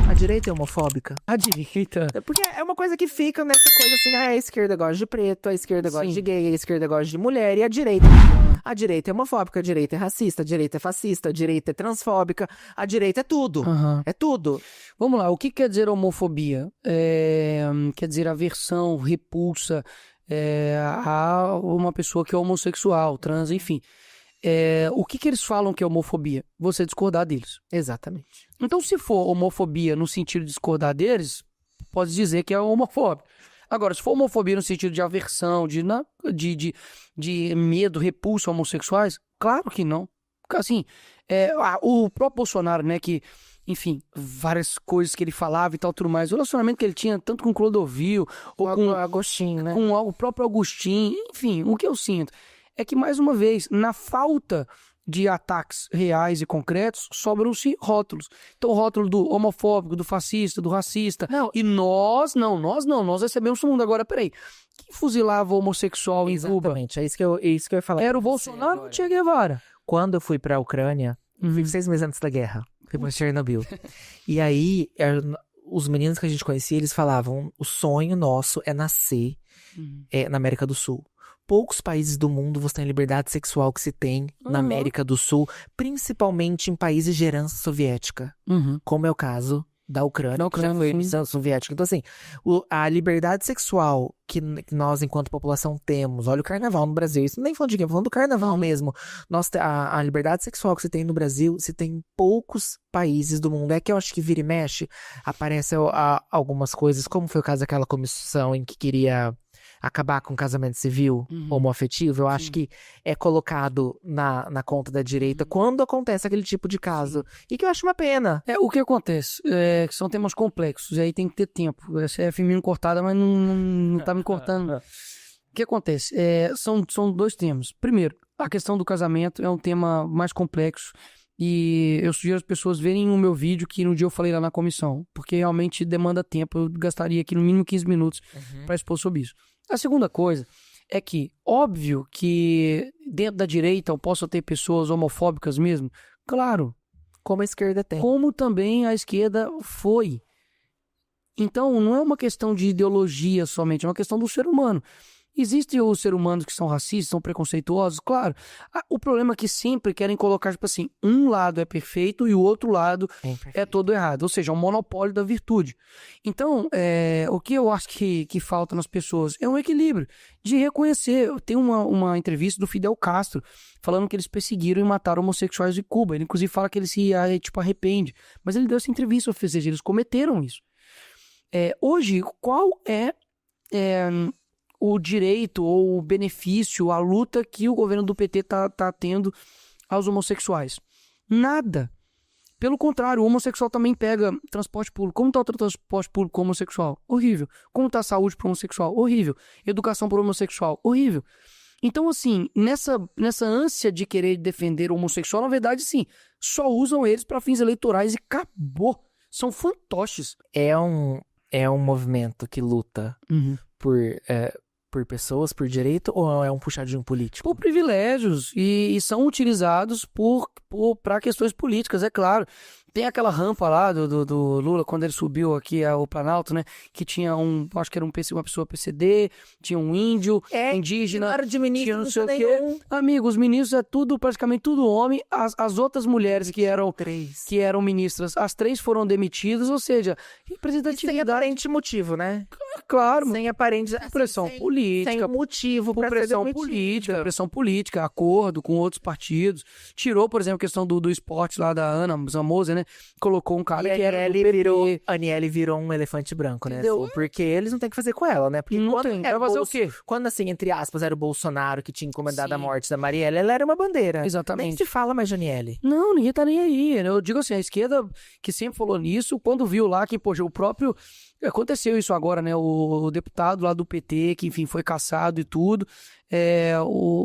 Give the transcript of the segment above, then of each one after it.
A direita é homofóbica. A direita. Porque é uma coisa que fica nessa coisa assim, a esquerda gosta de preto, a esquerda gosta de gay, a esquerda gosta de mulher, e a direita... A direita é homofóbica, a direita é racista, a direita é fascista, a direita é transfóbica, a direita é tudo. É tudo. Vamos lá, o que quer dizer homofobia? Quer dizer aversão, repulsa a uma pessoa que é homossexual, trans, enfim. O que eles falam que é homofobia? Você discordar deles. Exatamente. Então, se for homofobia no sentido de discordar deles, pode dizer que é homofóbico. Agora, se for homofobia no sentido de aversão, de medo, repulso a homossexuais, claro que não. Assim, o próprio Bolsonaro, né, que, enfim, várias coisas que ele falava e tal, tudo mais, o relacionamento que ele tinha tanto com o Clodovil, ou com o Agostinho, né? Com o próprio Agostinho, enfim, o que eu sinto é que, mais uma vez, na falta de ataques reais e concretos, sobram-se rótulos. Então, o rótulo do homofóbico, do fascista, do racista. Não. E nós recebemos o mundo. Agora, peraí, quem fuzilava o homossexual em Cuba? Exatamente, é isso que eu ia falar. Era o Bolsonaro ou o Che Guevara? Quando eu fui pra Ucrânia, fui 6 meses antes da guerra, fui pra Chernobyl. E aí, os meninos que a gente conhecia, eles falavam, o sonho nosso é nascer na América do Sul. Poucos países do mundo você tem a liberdade sexual que se tem na América do Sul, principalmente em países de herança soviética, como é o caso da Ucrânia, que já foi herança soviética. Então, assim, a liberdade sexual que nós, enquanto população, temos, olha o carnaval no Brasil, isso nem falando de game, falando do carnaval mesmo, a liberdade sexual que se tem no Brasil, se tem em poucos países do mundo. É que eu acho que vira e mexe, aparecem algumas coisas, como foi o caso daquela comissão em que queria acabar com o casamento civil homoafetivo, eu acho que é colocado na conta da direita quando acontece aquele tipo de caso. E que eu acho uma pena. O que acontece? São temas complexos, e aí tem que ter tempo. Essa é feminino cortada, mas não tá me cortando. O que acontece? São dois temas. Primeiro, a questão do casamento é um tema mais complexo. E eu sugiro as pessoas verem o meu vídeo que no dia eu falei lá na comissão, porque realmente demanda tempo. Eu gastaria aqui no mínimo 15 minutos para expor sobre isso. A segunda coisa é que, óbvio que dentro da direita eu posso ter pessoas homofóbicas mesmo. Claro. Como a esquerda tem. Como também a esquerda foi. Então, não é uma questão de ideologia somente, é uma questão do ser humano. Existem os seres humanos que são racistas, são preconceituosos, claro. O problema é que sempre querem colocar, tipo assim, um lado é perfeito e o outro lado é todo errado. Ou seja, é um monopólio da virtude. Então, o que eu acho que falta nas pessoas é um equilíbrio de reconhecer. Tem uma entrevista do Fidel Castro falando que eles perseguiram e mataram homossexuais de Cuba. Ele, inclusive, fala que ele se arrepende. Mas ele deu essa entrevista, ou seja, eles cometeram isso. Hoje, qual é o direito ou o benefício, a luta que o governo do PT tá tendo aos homossexuais? Nada. Pelo contrário, o homossexual também pega transporte público. Como está o transporte público homossexual? Horrível. Como está a saúde para o homossexual? Horrível. Educação para o homossexual? Horrível. Então, assim, nessa ânsia de querer defender o homossexual, na verdade, sim, só usam eles para fins eleitorais e acabou. São fantoches. É um movimento que luta por pessoas, por direito, ou é um puxadinho político? Por privilégios, e são utilizados para questões políticas, é claro. Tem aquela rampa lá do Lula, quando ele subiu aqui ao Planalto, né? Que tinha acho que era uma pessoa PCD, tinha um índio, indígena, era de ministro, tinha não sei o quê. Amigo, os ministros praticamente tudo homem. As outras mulheres que eram ministras, as 3 foram demitidas, ou seja, representatividade. Sem aparente motivo, né? Claro. Sem aparente... Pressão política. Sem motivo para pressão política, acordo com outros partidos. Tirou, por exemplo, a questão do esporte lá da Ana Zamoza, né? Colocou um cara que era do PT. A Aniele virou um elefante branco, né? Entendeu? Assim, porque eles não têm que fazer com ela, né? Porque Não tem. Vai fazer o quê? Quando, assim, entre aspas, era o Bolsonaro que tinha encomendado a morte da Marielle, ela era uma bandeira. Exatamente. Nem se fala mais de Aniele. Não, ninguém tá nem aí. Eu digo assim, a esquerda que sempre falou nisso, quando viu lá que, poxa, o próprio... Aconteceu isso agora, né? O deputado lá do PT, que, enfim, foi cassado e tudo,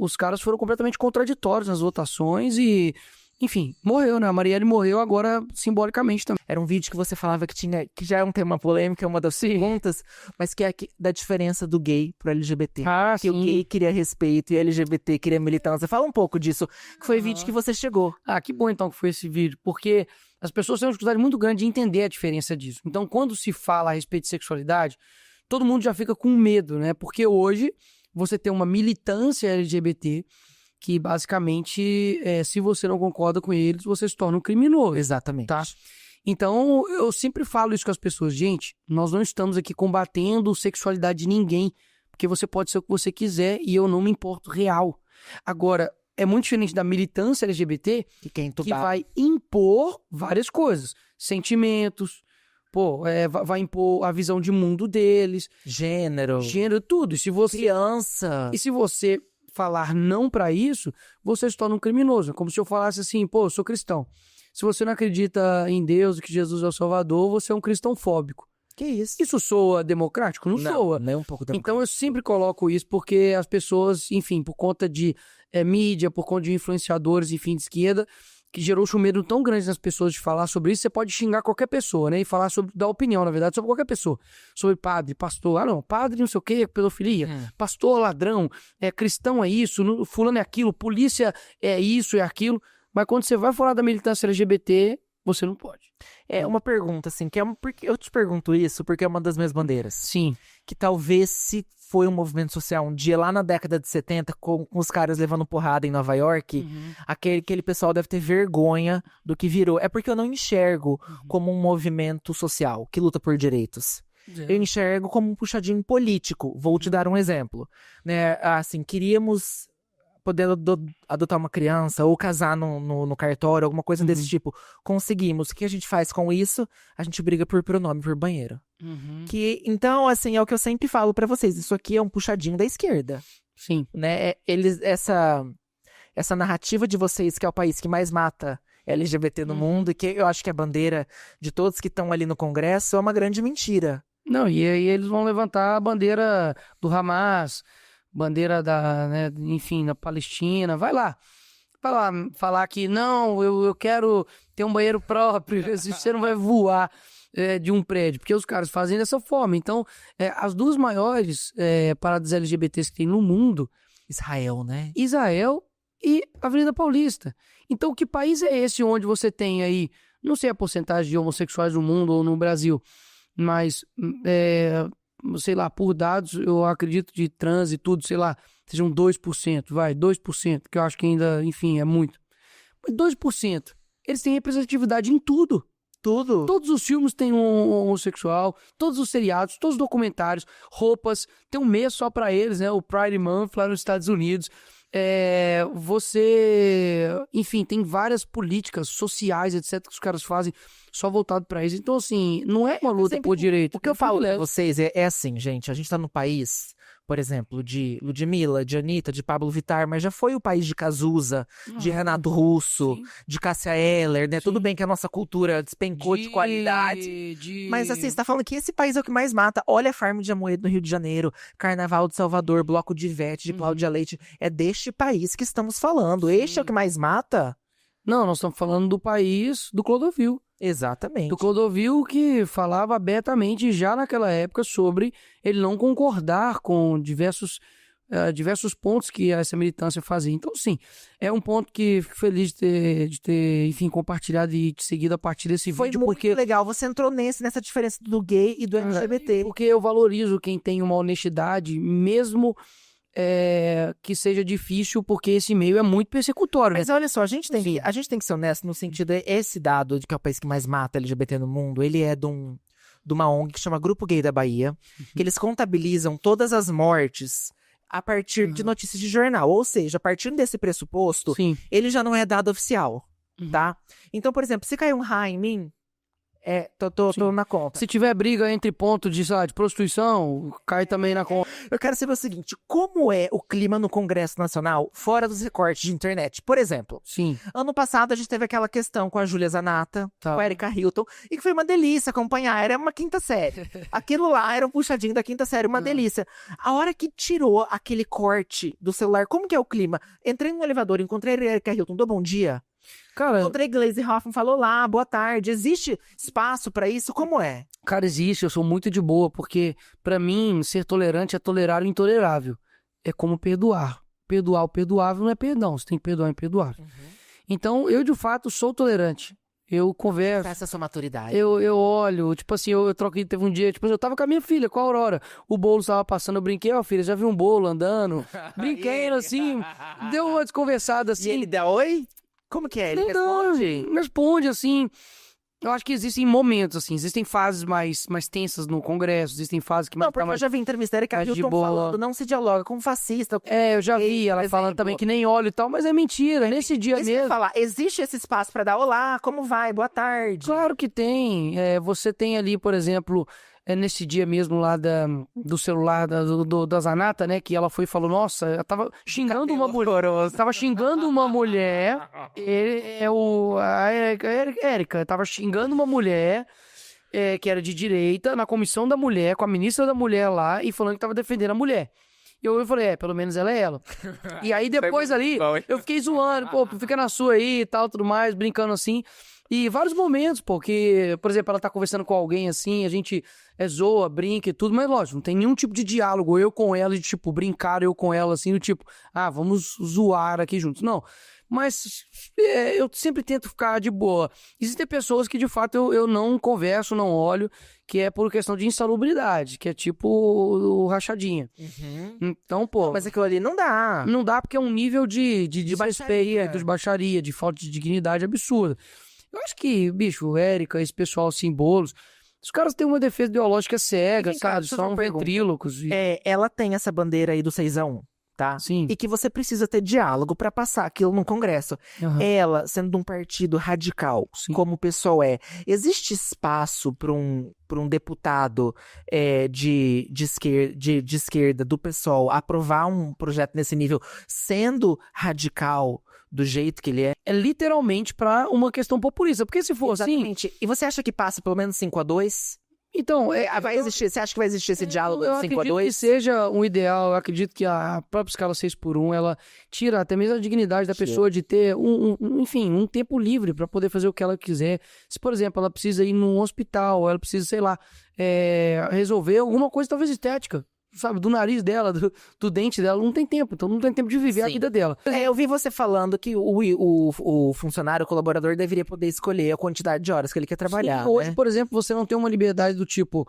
os caras foram completamente contraditórios nas votações e enfim, morreu, né? A Marielle morreu agora simbolicamente também. Era um vídeo que você falava que já é um tema polêmico, é uma das perguntas, mas que é da diferença do gay pro LGBT. Ah, que sim. o gay queria respeito e o LGBT queria militância. Fala um pouco disso, que foi o vídeo que você chegou. Ah, que bom então que foi esse vídeo, porque as pessoas têm uma dificuldade muito grande de entender a diferença disso. Então, quando se fala a respeito de sexualidade, todo mundo já fica com medo, né? Porque hoje você tem uma militância LGBT que basicamente, se você não concorda com eles, você se torna um criminoso. Exatamente. Tá? Então, eu sempre falo isso com as pessoas. Gente, nós não estamos aqui combatendo a sexualidade de ninguém, porque você pode ser o que você quiser e eu não me importo real. Agora, é muito diferente da militância LGBT, que vai impor várias coisas. Sentimentos, vai impor a visão de mundo deles. Gênero, tudo. Criança. E se você falar não pra isso, você se torna um criminoso. Como se eu falasse assim, eu sou cristão. Se você não acredita em Deus e que Jesus é o Salvador, você é um cristãofóbico. Que isso? Isso soa democrático? Não soa. Nem um pouco democrático. Então eu sempre coloco isso porque as pessoas, enfim, por conta de mídia, por conta de influenciadores, enfim, de esquerda, que gerou um medo tão grande nas pessoas de falar sobre isso, você pode xingar qualquer pessoa, né? E falar dar opinião, na verdade, sobre qualquer pessoa. Sobre padre, pastor. Ah, não, padre não sei o quê, pedofilia. Pastor, ladrão. Cristão é isso, fulano é aquilo, polícia é isso, é aquilo. Mas quando você vai falar da militância LGBT, você não pode. É uma pergunta, assim, porque eu te pergunto isso porque é uma das minhas bandeiras. Sim. Que talvez se foi um movimento social um dia lá na década de 70, com os caras levando porrada em Nova York, aquele pessoal deve ter vergonha do que virou. É porque eu não enxergo como um movimento social que luta por direitos. Eu enxergo como um puxadinho político. Vou te dar um exemplo. Né? Assim, queríamos poder adotar uma criança ou casar no cartório, alguma coisa desse tipo. Conseguimos. O que a gente faz com isso? A gente briga por pronome, por banheiro. Então, assim, é o que eu sempre falo pra vocês. Isso aqui é um puxadinho da esquerda. Sim. Né? Essa narrativa de vocês, que é o país que mais mata LGBT no mundo, e que eu acho que é a bandeira de todos que estão ali no Congresso, é uma grande mentira. Não, e aí eles vão levantar a bandeira do Hamas, bandeira enfim, da Palestina. Vai lá falar que não, eu quero ter um banheiro próprio, você não vai voar de um prédio, porque os caras fazem dessa forma. Então, as duas maiores paradas LGBTs que tem no mundo, Israel, né? Israel e a Avenida Paulista. Então, que país é esse onde você tem aí, não sei a porcentagem de homossexuais no mundo ou no Brasil, mas, sei lá, por dados, eu acredito de trans e tudo, sei lá, sejam 2%, 2%, que eu acho que ainda, enfim, é muito. Mas 2%, eles têm representatividade em tudo. Tudo. Todos os filmes têm um homossexual, todos os seriados, todos os documentários, roupas, tem um mês só pra eles, né? O Pride Month lá nos Estados Unidos. Enfim, tem várias políticas sociais, etc, que os caras fazem só voltado pra isso. Então, assim, não é uma luta por direito. O que eu falo pra vocês é assim, gente, a gente tá no país, por exemplo, de Ludmilla, de Anitta, de Pablo Vittar, mas já foi o país de Cazuza, de Renato Russo, de Cássia Eller, né? Sim. Tudo bem que a nossa cultura despencou de qualidade, mas assim, você tá falando que esse país é o que mais mata. Olha a Farm de Amoedo no Rio de Janeiro, Carnaval de Salvador, Bloco de Ivete, de Cláudia Leite. É deste país que estamos falando. Sim. Este é o que mais mata? Não, nós estamos falando do país do Clodovil. Exatamente. Do Clodovil, que falava abertamente já naquela época sobre ele não concordar com diversos pontos que essa militância fazia. Então, sim, é um ponto que fico feliz de ter, enfim, compartilhado e seguido a partir desse vídeo. Foi muito legal. Você entrou nessa diferença do gay e do LGBT. Porque eu valorizo quem tem uma honestidade, mesmo que seja difícil, porque esse meio é muito persecutório. Mas olha só, a gente tem que ser honesto no sentido, esse dado de que é o país que mais mata LGBT no mundo, ele é de uma ONG que chama Grupo Gay da Bahia, que eles contabilizam todas as mortes a partir de notícias de jornal. Ou seja, a partir desse pressuposto, ele já não é dado oficial, tá? Então, por exemplo, se cair um raio em mim, tô na conta. Se tiver briga entre pontos de prostituição, cai também na conta. Eu quero saber o seguinte, como é o clima no Congresso Nacional fora dos recortes de internet? Por exemplo, ano passado a gente teve aquela questão com a Júlia Zanata, com a Erika Hilton, e que foi uma delícia acompanhar, era uma quinta série. Aquilo lá era um puxadinho da quinta série, uma delícia. A hora que tirou aquele corte do celular, como que é o clima? Entrei no elevador, encontrei a Erika Hilton, dou bom dia. Cara, André Glaze Hoffman falou lá, boa tarde. Existe espaço pra isso? Como é? Cara, existe, eu sou muito de boa, porque pra mim, ser tolerante é tolerar o intolerável. É como perdoar. Perdoar o perdoável não é perdão, você tem que perdoar o imperdoável. Então, eu de fato sou tolerante. Eu converso. Essa é a sua maturidade. Eu olho, tipo assim, eu troquei, teve um dia, tipo assim, eu tava com a minha filha, com a Aurora. O bolo tava passando, eu brinquei, ó, filha, já vi um bolo andando. Brinquei assim, deu uma desconversada assim. E ele dá oi? Como que é? Ele responde? Responde assim. Eu acho que existem momentos, assim, existem fases mais tensas no Congresso, existem fases que Não, porque eu já vi entrevista que a mais de Hilton boa. falando, não se dialoga com fascista. É, eu já vi ela por falando exemplo. também que nem óleo e tal, mas é mentira, nesse dia Isso que eu ia mesmo. falar, existe esse espaço pra dar olá, como vai? Boa tarde. Claro que tem. Você tem ali, por exemplo, nesse dia mesmo lá do celular da Zanata, né? Que ela foi e falou, nossa, eu tava xingando uma mulher. Tava xingando uma mulher. A Érica tava xingando uma mulher que era de direita, na comissão da mulher, com a ministra da mulher lá, e falando que tava defendendo a mulher. E eu falei, pelo menos ela é ela. E aí depois ali, eu fiquei zoando, pô, fica na sua aí e tal, tudo mais, brincando assim. E vários momentos, pô, que, por exemplo, ela tá conversando com alguém assim, a gente zoa, brinca e tudo, mas lógico, não tem nenhum tipo de diálogo, eu com ela, de tipo, brincar eu com ela assim, do tipo, vamos zoar aqui juntos. Não. Mas eu sempre tento ficar de boa. Existem pessoas que, de fato, eu não converso, não olho, que é por questão de insalubridade, que é tipo o rachadinha. Então, pô... Mas aquilo ali não dá. Não dá porque é um nível de desrespeito, de baixaria, de falta de dignidade absurda. Eu acho que, bicho, Érica, esse pessoal assim, Boulos, os caras têm uma defesa ideológica cega, sabe? São ventrílocos. Ela tem essa bandeira aí do 6-1, tá? Sim. E que você precisa ter diálogo pra passar aquilo no Congresso. Ela, sendo de um partido radical, como o PSOL existe espaço para um deputado de esquerda do PSOL aprovar um projeto nesse nível, sendo radical do jeito que ele é? É literalmente pra uma questão populista, porque se for Exatamente. assim... E você acha que passa pelo menos 5-2? Então, Vai existir, você acha que vai existir esse diálogo de 5-2? Eu acredito que seja um ideal, eu acredito que a própria escala 6x1, ela tira até mesmo a dignidade da pessoa de ter enfim, um tempo livre para poder fazer o que ela quiser. Se, por exemplo, ela precisa ir num hospital, ela precisa, sei lá, resolver alguma coisa talvez estética, sabe, do nariz dela, do dente dela, não tem tempo, então não tem tempo de viver a vida dela. Eu vi você falando que o funcionário, o colaborador, deveria poder escolher a quantidade de horas que ele quer trabalhar. Sim, hoje, né? por exemplo, você não tem uma liberdade do tipo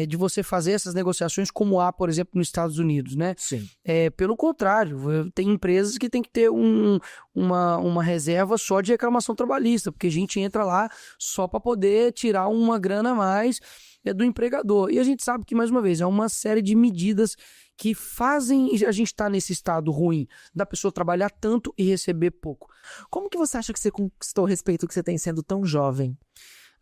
de você fazer essas negociações como há, por exemplo, nos Estados Unidos, né? Sim. Pelo contrário, tem empresas que tem que ter uma reserva só de reclamação trabalhista, porque a gente entra lá só para poder tirar uma grana a mais do empregador. E a gente sabe que, mais uma vez, é uma série de medidas que fazem a gente estar nesse estado ruim, da pessoa trabalhar tanto e receber pouco. Como que você acha que você conquistou o respeito que você tem sendo tão jovem?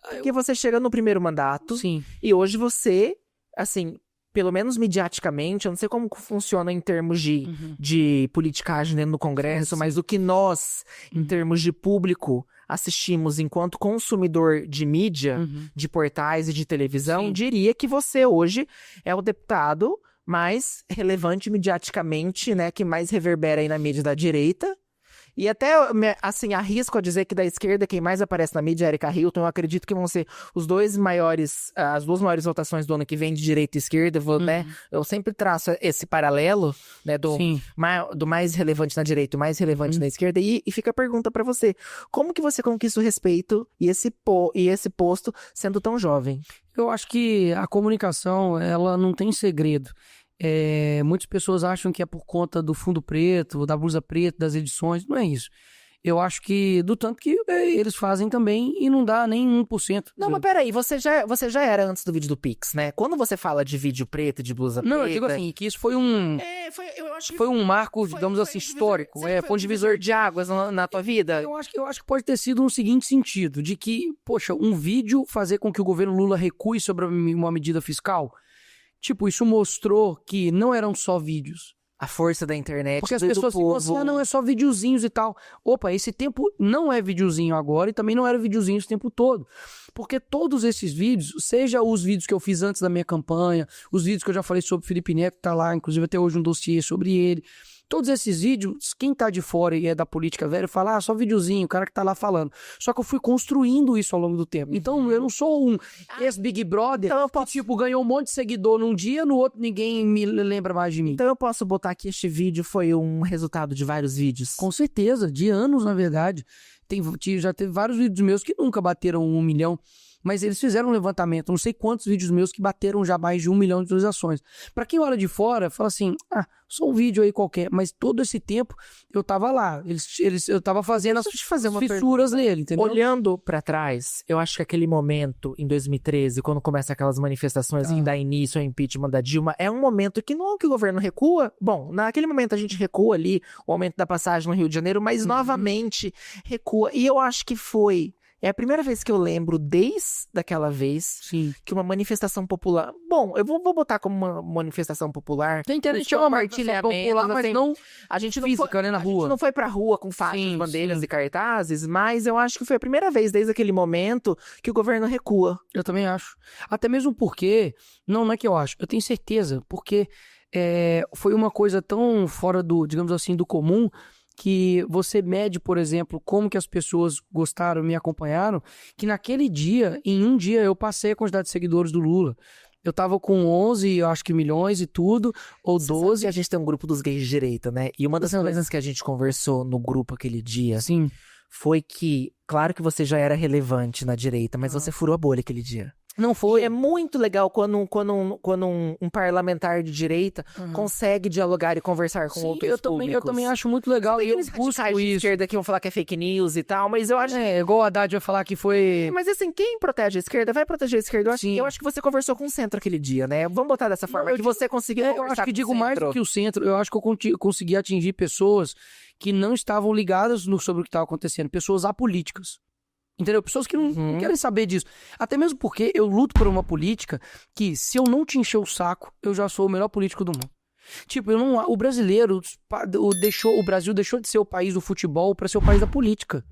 Porque você chega no primeiro mandato, Sim. E hoje você, assim, pelo menos mediaticamente, eu não sei como funciona em termos de politicagem dentro do Congresso, mas o que nós, em termos de público, assistimos enquanto consumidor de mídia, de portais e de televisão, diria que você hoje é o deputado mais relevante mediaticamente, né, que mais reverbera aí na mídia da direita. E até, assim, arrisco a dizer que da esquerda quem mais aparece na mídia é Erika Hilton. Eu acredito que vão ser as duas maiores votações do ano que vem de direita e esquerda, né? Eu sempre traço esse paralelo, né, do mais relevante na direita e o mais relevante na esquerda. E fica a pergunta pra você, como que você conquista o respeito e esse posto sendo tão jovem? Eu acho que a comunicação, ela não tem segredo. Muitas pessoas acham que é por conta do fundo preto, da blusa preta, das edições. Não é isso. Eu acho que do tanto que eles fazem também e não dá nem 1%. Não, mas peraí, você já era antes do vídeo do Pix, né? Quando você fala de vídeo preto e de blusa preta... Não, eu digo assim, que isso foi foi um marco, digamos assim, histórico. Foi um divisor de águas na tua vida? Eu acho que pode ter sido no seguinte sentido, de que, poxa, um vídeo fazer com que o governo Lula recue sobre uma medida fiscal... Tipo, isso mostrou que não eram só vídeos. A força da internet, porque as pessoas ficam assim, não, é só videozinhos e tal. Opa, esse tempo não é videozinho agora e também não era videozinho o tempo todo. Porque todos esses vídeos, seja os vídeos que eu fiz antes da minha campanha, os vídeos que eu já falei sobre o Felipe Neto, tá lá, inclusive até hoje um dossiê sobre ele, Todos esses vídeos, quem tá de fora e é da política velha, fala, só videozinho, o cara que tá lá falando. Só que eu fui construindo isso ao longo do tempo. Então, eu não sou um ex-Big Brother Então que, tipo, ganhou um monte de seguidor num dia, no outro ninguém me lembra mais de mim. Então eu posso botar que este vídeo foi um resultado de vários vídeos? Com certeza, de anos, na verdade. Já teve vários vídeos meus que nunca bateram 1 milhão, mas eles fizeram um levantamento, não sei quantos vídeos meus que bateram já mais de 1 milhão de visualizações. Pra quem olha de fora, fala assim, só um vídeo aí qualquer, mas todo esse tempo eu tava lá, eu tava fazendo as fissuras nele, entendeu? Olhando pra trás, eu acho que aquele momento, em 2013, quando começam aquelas manifestações que dá início ao impeachment da Dilma, é um momento que não é que o governo recua. Bom, naquele momento a gente recua ali, o aumento da passagem no Rio de Janeiro, mas novamente recua. E eu acho que é a primeira vez que eu lembro, desde aquela vez, que uma manifestação popular... Bom, eu vou botar como uma manifestação popular. Tem internet, é uma manifestação popular, mas assim, não a gente não física, né, na rua. A gente não foi pra rua com faixas, bandeiras e cartazes, mas eu acho que foi a primeira vez, desde aquele momento, que o governo recua. Eu também acho. Até mesmo porque... Não é que eu acho. Eu tenho certeza, porque foi uma coisa tão fora do, digamos assim, do comum, que você mede, por exemplo, como que as pessoas gostaram, me acompanharam, que naquele dia, em um dia, eu passei a quantidade de seguidores do Lula. Eu tava com 11, eu acho que milhões e tudo, ou 12. A gente tem um grupo dos gays de direita, né? E uma das coisas que a gente conversou no grupo aquele dia foi que, claro que você já era relevante na direita, mas você furou a bolha aquele dia. Não foi. E é muito legal quando um parlamentar de direita consegue dialogar e conversar com outros públicos. Eu também acho muito legal. E eles buscam de esquerda que vão falar que é fake news e tal, mas eu acho... igual a Haddad vai falar que foi... Mas assim, quem protege a esquerda vai proteger a esquerda. Eu acho que você conversou com o centro aquele dia, né? Vamos botar dessa forma, você conseguiu conversar. Eu acho que com digo o mais do que o centro. Eu acho que eu consegui atingir pessoas que não estavam ligadas sobre o que estava acontecendo. Pessoas apolíticas. Entendeu? Pessoas que não querem saber disso. Até mesmo porque eu luto por uma política que, se eu não te encher o saco, eu já sou o melhor político do mundo. Tipo, o brasileiro, o Brasil deixou de ser o país do futebol para ser o país da política.